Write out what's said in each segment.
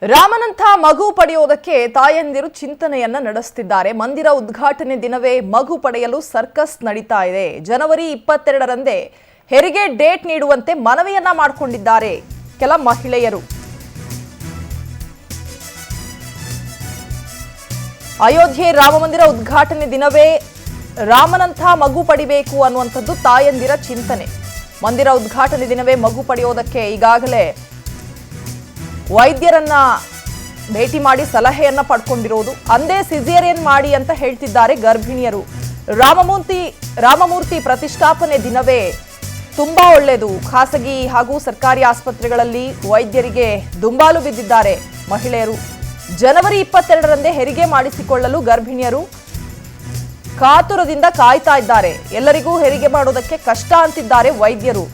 ರಾಮನಂಥ ಮಗು ಪಡೆಯೋದಕ್ಕೆ ತಾಯಂದಿರು ಚಿಂತನೆಯನ್ನ ನಡೆಸುತ್ತಿದ್ದಾರೆ. ಮಂದಿರ ಉದ್ಘಾಟನೆ ದಿನವೇ ಮಗು ಪಡೆಯಲು ಸರ್ಕಸ್ ನಡೀತಾ ಇದೆ. ಜನವರಿ 22ರಂದೇ ಹೆರಿಗೆ ಡೇಟ್ ನೀಡುವಂತೆ ಮನವಿಯನ್ನ ಮಾಡಿಕೊಂಡಿದ್ದಾರೆ ಕೆಲ ಮಹಿಳೆಯರು. ಅಯೋಧ್ಯೆ ರಾಮಮಂದಿರ ಉದ್ಘಾಟನೆ ದಿನವೇ ರಾಮನಂಥ ಮಗು ಪಡಿಬೇಕು ಅನ್ನುವಂಥದ್ದು ತಾಯಂದಿರ ಚಿಂತನೆ. ಮಂದಿರ ಉದ್ಘಾಟನೆ ದಿನವೇ ಮಗು ಪಡೆಯೋದಕ್ಕೆ ಈಗಾಗಲೇ ವೈದ್ಯರನ್ನ ಭೇಟಿ ಮಾಡಿ ಸಲಹೆಯನ್ನ ಪಡ್ಕೊಂಡಿರೋದು. ಅಂದೇ ಸಿಸೇರಿಯನ್ ಮಾಡಿ ಅಂತ ಹೇಳ್ತಿದ್ದಾರೆ ಗರ್ಭಿಣಿಯರು. ರಾಮಮೂರ್ತಿ ಪ್ರತಿಷ್ಠಾಪನೆ ದಿನವೇ ತುಂಬಾ ಒಳ್ಳೆಯದು. ಖಾಸಗಿ ಹಾಗೂ ಸರ್ಕಾರಿ ಆಸ್ಪತ್ರೆಗಳಲ್ಲಿ ವೈದ್ಯರಿಗೆ ದುಂಬಾಲು ಬಿದ್ದಿದ್ದಾರೆ ಮಹಿಳೆಯರು. ಜನವರಿ 22ರಂದೇ ಹೆರಿಗೆ ಮಾಡಿಸಿಕೊಳ್ಳಲು ಗರ್ಭಿಣಿಯರು ಕಾತುರದಿಂದ ಕಾಯ್ತಾ ಇದ್ದಾರೆ. ಎಲ್ಲರಿಗೂ ಹೆರಿಗೆ ಮಾಡೋದಕ್ಕೆ ಕಷ್ಟ ಅಂತಿದ್ದಾರೆ ವೈದ್ಯರು.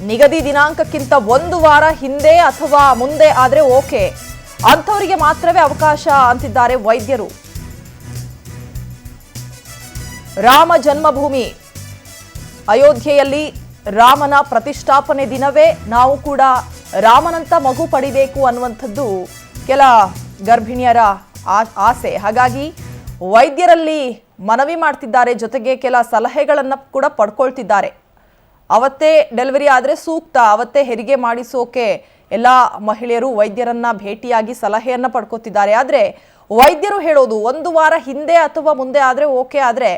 ನಿಗದಿ ದಿನಾಂಕಕ್ಕಿಂತ 1 ವಾರ ಹಿಂದೆ ಅಥವಾ ಮುಂದೆ ಆದ್ರೆ ಓಕೆ, ಅಂಥವರಿಗೆ ಮಾತ್ರವೇ ಅವಕಾಶ ಅಂತಿದ್ದಾರೆ ವೈದ್ಯರು. ರಾಮ ಜನ್ಮಭೂಮಿ ಅಯೋಧ್ಯೆಯಲ್ಲಿ ರಾಮನ ಪ್ರತಿಷ್ಠಾಪನೆ ದಿನವೇ ನಾವು ಕೂಡ ರಾಮನಂತ ಮಗು ಪಡಿಬೇಕು ಅನ್ನುವಂಥದ್ದು ಕೆಲ ಗರ್ಭಿಣಿಯರ ಆಸೆ. ಹಾಗಾಗಿ ವೈದ್ಯರಲ್ಲಿ ಮನವಿ ಮಾಡ್ತಿದ್ದಾರೆ, ಜೊತೆಗೆ ಕೆಲ ಸಲಹೆಗಳನ್ನು ಕೂಡ ಪಡ್ಕೊಳ್ತಿದ್ದಾರೆ. ಅವತ್ತೇ ಡೆಲಿವರಿ ಆದರೆ ಸೂಕ್ತ, ಅವತ್ತೇ ಹೆರಿಗೆ ಮಾಡಿಸೋಕೆ ಎಲ್ಲ ಮಹಿಳೆಯರು ವೈದ್ಯರನ್ನ ಭೇಟಿಯಾಗಿ ಸಲಹೆಯನ್ನ ಪಡ್ಕೋತಿದ್ದಾರೆ. ಆದರೆ ವೈದ್ಯರು ಹೇಳೋದು 1 ವಾರ ಹಿಂದೆ ಅಥವಾ ಮುಂದೆ ಆದರೆ ಓಕೆ, ಆದರೆ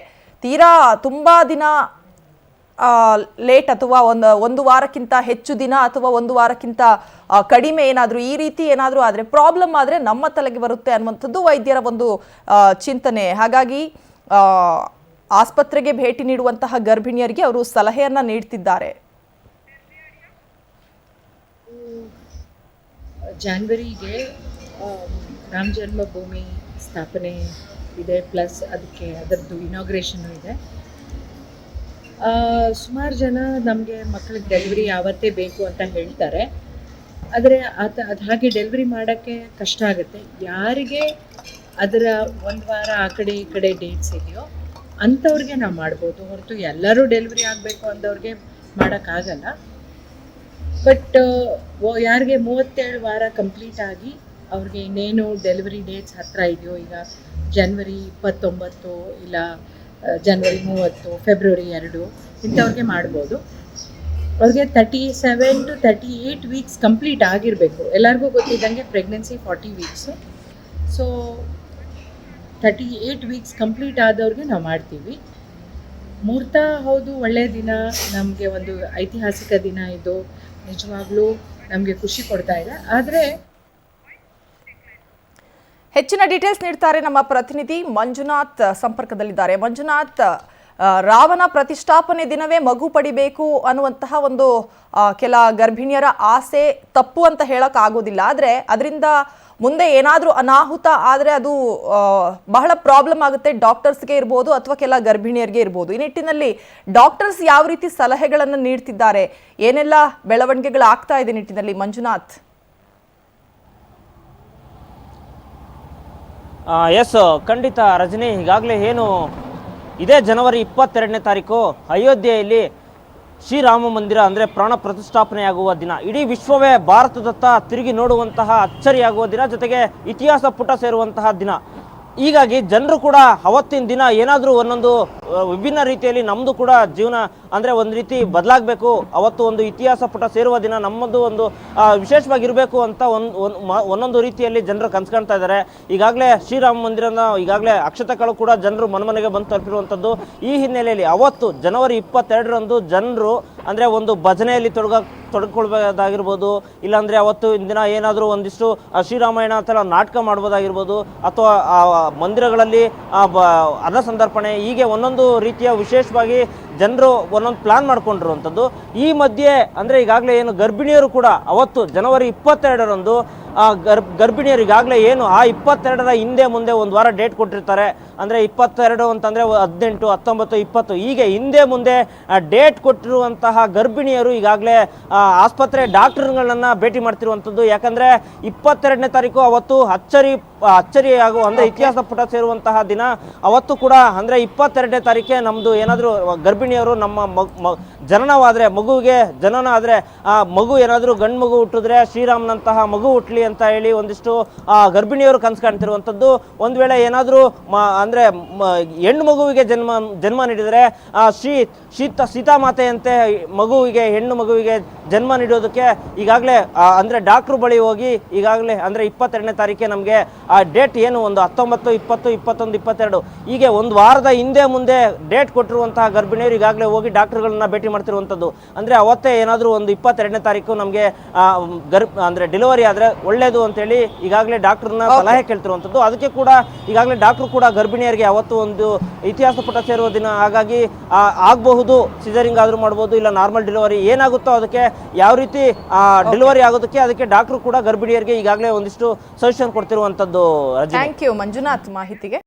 ತೀರಾ ತುಂಬಾ ದಿನ ಲೇಟ್ ಅಥವಾ ಒಂದು ವಾರಕ್ಕಿಂತ ಹೆಚ್ಚು ದಿನ ಅಥವಾ 1 ವಾರಕ್ಕಿಂತ ಕಡಿಮೆ ಏನಾದರೂ ಈ ರೀತಿ ಏನಾದರೂ ಆದರೆ ಪ್ರಾಬ್ಲಮ್ ಆದರೆ ನಮ್ಮ ತಲೆಗೆ ಬರುತ್ತೆ ಅನ್ನುವಂಥದ್ದು ವೈದ್ಯರ ಒಂದು ಚಿಂತನೆ. ಹಾಗಾಗಿ ಆಸ್ಪತ್ರೆಗೆ ಭೇಟಿ ನೀಡುವಂತಹ ಗರ್ಭಿಣಿಯರಿಗೆ ಅವರು ಸಲಹೆಯನ್ನ ನೀಡ್ತಿದ್ದಾರೆ. ಜಾನ್ವರಿಗೆ ರಾಮ ಜನ್ಮಭೂಮಿ ಸ್ಥಾಪನೆ ಇದೆ, ಪ್ಲಸ್ ಅದರದ್ದು ಇನಾಗ್ರೇಷನ್ ಇದೆ. ಸುಮಾರು ಜನ ನಮಗೆ ಮಕ್ಕಳಿಗೆ ಡೆಲಿವರಿ ಯಾವತ್ತೇ ಬೇಕು ಅಂತ ಹೇಳ್ತಾರೆ. ಆದರೆ ಅದು ಹಾಗೆ ಡೆಲಿವರಿ ಮಾಡೋಕ್ಕೆ ಕಷ್ಟ ಆಗುತ್ತೆ. ಯಾರಿಗೆ ಅದರ 1 ವಾರ ಆ ಕಡೆ ಈ ಕಡೆ ಡೇಟ್ಸ್ ಇದೆಯೋ ಅಂಥವ್ರಿಗೆ ನಾವು ಮಾಡ್ಬೋದು, ಹೊರತು ಎಲ್ಲರೂ ಡೆಲಿವರಿ ಆಗಬೇಕು ಅಂದವ್ರಿಗೆ ಮಾಡೋಕ್ಕಾಗಲ್ಲ. ಬಟ್ ಯಾರಿಗೆ 37 ವಾರ ಕಂಪ್ಲೀಟ್ ಆಗಿ ಅವ್ರಿಗೆ ಇನ್ನೇನು ಡೆಲಿವರಿ ಡೇಟ್ಸ್ ಹತ್ತಿರ ಇದೆಯೋ, ಈಗ ಜನವರಿ 29 ಇಲ್ಲ ಜನವರಿ 30, ಫೆಬ್ರವರಿ 2 ಇಂಥವ್ರಿಗೆ ಮಾಡ್ಬೋದು. ಅವ್ರಿಗೆ 37 to 38 ವೀಕ್ಸ್ ಕಂಪ್ಲೀಟ್ ಆಗಿರಬೇಕು. ಎಲ್ಲರಿಗೂ ಗೊತ್ತಿದ್ದಂಗೆ pregnancy 40 weeks. So 38 weeks complete ಆದವ್ರಿಗೆ ನಾವು ಮಾಡ್ತೀವಿ. ಮುಹೂರ್ತ ಹೌದು, ಒಳ್ಳೆಯ ದಿನ, ನಮಗೆ ಒಂದು ಐತಿಹಾಸಿಕ ದಿನ ಇದು, ನಿಜವಾಗ್ಲೂ ನಮಗೆ ಖುಷಿ ಕೊಡ್ತಾ ಇದೆ. ಆದರೆ ಹೆಚ್ಚಿನ ಡೀಟೇಲ್ಸ್ ನೀಡ್ತಾರೆ ನಮ್ಮ ಪ್ರತಿನಿಧಿ ಮಂಜುನಾಥ್ ಸಂಪರ್ಕದಲ್ಲಿದ್ದಾರೆ. ಮಂಜುನಾಥ್, ರಾವಣ ಪ್ರತಿಷ್ಠಾಪನೆ ದಿನವೇ ಮಗು ಪಡಿಬೇಕು ಅನ್ನುವಂತಹ ಒಂದು ಕೆಲ ಗರ್ಭಿಣಿಯರ ಆಸೆ ತಪ್ಪು ಅಂತ ಹೇಳಕ್ ಆಗೋದಿಲ್ಲ. ಆದರೆ ಅದರಿಂದ ಮುಂದೆ ಏನಾದರೂ ಅನಾಹುತ ಆದರೆ ಅದು ಬಹಳ ಪ್ರಾಬ್ಲಮ್ ಆಗುತ್ತೆ, ಡಾಕ್ಟರ್ಸ್ಗೆ ಇರ್ಬೋದು ಅಥವಾ ಕೆಲ ಗರ್ಭಿಣಿಯರಿಗೆ ಇರ್ಬೋದು. ಈ ನಿಟ್ಟಿನಲ್ಲಿ ಡಾಕ್ಟರ್ಸ್ ಯಾವ ರೀತಿ ಸಲಹೆಗಳನ್ನು ನೀಡ್ತಿದ್ದಾರೆ, ಏನೆಲ್ಲ ಬೆಳವಣಿಗೆಗಳಾಗ್ತಾ ಇದೆ ನಿಟ್ಟಿನಲ್ಲಿ ಮಂಜುನಾಥ್? ಎಸ್, ಖಂಡಿತ ರಜನಿ. ಈಗಾಗಲೇ ಏನು ಇದೇ ಜನವರಿ 22ನೇ ತಾರೀಕು ಅಯೋಧ್ಯೆಯಲ್ಲಿ ಶ್ರೀರಾಮ ಮಂದಿರ ಅಂದರೆ ಪ್ರಾಣ ಪ್ರತಿಷ್ಠಾಪನೆಯಾಗುವ ದಿನ. ಇಡೀ ವಿಶ್ವವೇ ಭಾರತದತ್ತ ತಿರುಗಿ ನೋಡುವಂತಹ ಅಚ್ಚರಿಯಾಗುವ ದಿನ, ಜೊತೆಗೆ ಇತಿಹಾಸ ಪುಟ ಸೇರುವಂತಹ ದಿನ. ಹೀಗಾಗಿ ಜನರು ಕೂಡ ಅವತ್ತಿನ ದಿನ ಏನಾದರೂ ಒಂದೊಂದು ವಿಭಿನ್ನ ರೀತಿಯಲ್ಲಿ ನಮ್ಮದು ಕೂಡ ಜೀವನ ಅಂದರೆ ಒಂದು ರೀತಿ ಬದಲಾಗಬೇಕು, ಅವತ್ತು ಒಂದು ಇತಿಹಾಸ ಪುಟ ಸೇರುವ ದಿನ ನಮ್ಮದು ಒಂದು ವಿಶೇಷವಾಗಿರಬೇಕು ಅಂತ ಒಂದೊಂದು ರೀತಿಯಲ್ಲಿ ಜನರು ಕನ್ಸ್ಕೊಳ್ತಾ ಇದ್ದಾರೆ. ಈಗಾಗಲೇ ಶ್ರೀರಾಮ ಮಂದಿರನ ಈಗಾಗಲೇ ಅಕ್ಷತೆಗಳು ಕೂಡ ಜನರು ಮನೆಗೆ ಬಂದು ತಲುಪಿರುವಂಥದ್ದು. ಈ ಹಿನ್ನೆಲೆಯಲ್ಲಿ ಅವತ್ತು ಜನವರಿ 22ರಂದು ಜನರು ಅಂದರೆ ಒಂದು ಭಜನೆಯಲ್ಲಿ ತೊಡಗಿಕೊಳ್ಬೋದಾಗಿರ್ಬೋದು, ಇಲ್ಲಾಂದರೆ ಅವತ್ತು ದಿನ ಏನಾದರೂ ಒಂದಿಷ್ಟು ಶ್ರೀರಾಮಾಯಣ ಥರ ನಾಟಕ ಮಾಡ್ಬೋದಾಗಿರ್ಬೋದು, ಅಥವಾ ಮಂದಿರಗಳಲ್ಲಿ ಅನ್ನ ಸಂದರ್ಪಣೆ, ಹೀಗೆ ಒಂದೊಂದು ರೀತಿಯ ವಿಶೇಷವಾಗಿ ಜನರು ಒಂದೊಂದು ಪ್ಲಾನ್ ಮಾಡ್ಕೊಂಡಿರುವಂಥದ್ದು. ಈ ಮಧ್ಯೆ ಅಂದರೆ ಈಗಾಗಲೇ ಏನು ಗರ್ಭಿಣಿಯರು ಕೂಡ ಅವತ್ತು ಜನವರಿ 22ರಂದು ಗರ್ಭಿಣಿಯರು ಈಗಾಗಲೇ ಏನು ಆ 22ರ ಹಿಂದೆ ಮುಂದೆ 1 ವಾರ ಡೇಟ್ ಕೊಟ್ಟಿರ್ತಾರೆ. ಅಂದರೆ 22 ಅಂತಂದರೆ 18, 19, 20 ಹೀಗೆ ಹಿಂದೆ ಮುಂದೆ ಡೇಟ್ ಕೊಟ್ಟಿರುವಂತಹ ಗರ್ಭಿಣಿಯರು ಈಗಾಗಲೇ ಆಸ್ಪತ್ರೆ ಡಾಕ್ಟರ್ಗಳನ್ನು ಭೇಟಿ ಮಾಡ್ತಿರುವಂಥದ್ದು. ಯಾಕಂದರೆ 22ನೇ ತಾರೀಕು ಅವತ್ತು ಅಚ್ಚರಿಯಾಗುವ ಅಂದರೆ ಇತಿಹಾಸ ಪುಟ ಸೇರುವಂತಹ ದಿನ. ಅವತ್ತು ಕೂಡ ಅಂದರೆ 22ನೇ ತಾರೀಕೆ ನಮ್ಮದು ಏನಾದರೂ ಗರ್ಭಿಣಿಯರು ನಮ್ಮ ಜನನವಾದರೆ ಮಗುವಿಗೆ ಜನನ ಆದರೆ ಆ ಮಗು ಏನಾದರೂ ಗಂಡು ಮಗು ಹುಟ್ಟಿದ್ರೆ ಶ್ರೀರಾಮನಂತಹ ಮಗು ಹುಟ್ಟಲಿ ಅಂತ ಹೇಳಿ ಒಂದಿಷ್ಟು ಗರ್ಭಿಣಿಯರು ಕನಸು ಕಾಣ್ತಿರುವಂಥದ್ದು. ಒಂದು ವೇಳೆ ಏನಾದರೂ ಅಂದರೆ ಹೆಣ್ಣು ಮಗುವಿಗೆ ಜನ್ಮ ನೀಡಿದರೆ ಸೀತಾಮಾತೆಯಂತೆ ಮಗುವಿಗೆ ಹೆಣ್ಣು ಮಗುವಿಗೆ ಜನ್ಮ ನೀಡೋದಕ್ಕೆ ಈಗಾಗಲೇ ಅಂದರೆ ಡಾಕ್ಟ್ರು ಬಳಿ ಹೋಗಿ ಈಗಾಗಲೇ ಅಂದರೆ 22ನೇ ತಾರೀಕೆ ನಮಗೆ ಆ ಡೇಟ್ ಏನು ಒಂದು 19, 20, 21, 22 ಹೀಗೆ ಒಂದು ವಾರದ ಹಿಂದೆ ಮುಂದೆ ಡೇಟ್ ಕೊಟ್ಟಿರುವಂತಹ ಗರ್ಭಿಣಿಯರು ಈಗಾಗಲೇ ಹೋಗಿ ಡಾಕ್ಟರ್ಗಳನ್ನ ಭೇಟಿ ಮಾಡ್ತಿರುವಂಥದ್ದು. ಅಂದರೆ ಅವತ್ತೇ ಏನಾದರೂ ಒಂದು 22ನೇ ತಾರೀಕು ನಮಗೆ ಅಂದರೆ ಡೆಲಿವರಿ ಆದರೆ ಒಳ್ಳೆಯದು ಅಂತೇಳಿ ಈಗಾಗಲೇ ಡಾಕ್ಟ್ರನ್ನ ಸಲಹೆ ಕೇಳ್ತಿರುವಂಥದ್ದು. ಅದಕ್ಕೆ ಕೂಡ ಈಗಾಗಲೇ ಡಾಕ್ಟ್ರು ಕೂಡ ಗರ್ಭಿಣಿಯರಿಗೆ ಅವತ್ತು ಒಂದು ಇತಿಹಾಸ ಪುಟ ಸೇರುವ ದಿನ, ಹಾಗಾಗಿ ಆಗಬಹುದು ಸಿಸರಿಂಗ್ ಆದರೂ ಮಾಡ್ಬೋದು, ಇಲ್ಲ ನಾರ್ಮಲ್ ಡೆಲಿವರಿ ಏನಾಗುತ್ತೋ ಅದಕ್ಕೆ ಯಾವ ರೀತಿ ಡೆಲಿವರಿ ಆಗೋದಕ್ಕೆ ಅದಕ್ಕೆ ಡಾಕ್ಟ್ರು ಕೂಡ ಗರ್ಭಿಣಿಯರಿಗೆ ಈಗಾಗಲೇ ಒಂದಿಷ್ಟು ಸಜೆಷನ್ ಕೊಡ್ತಿರುವಂಥದ್ದು. ಥ್ಯಾಂಕ್ ಯು ಮಂಜುನಾಥ್ ಮಾಹಿತಿಗೆ.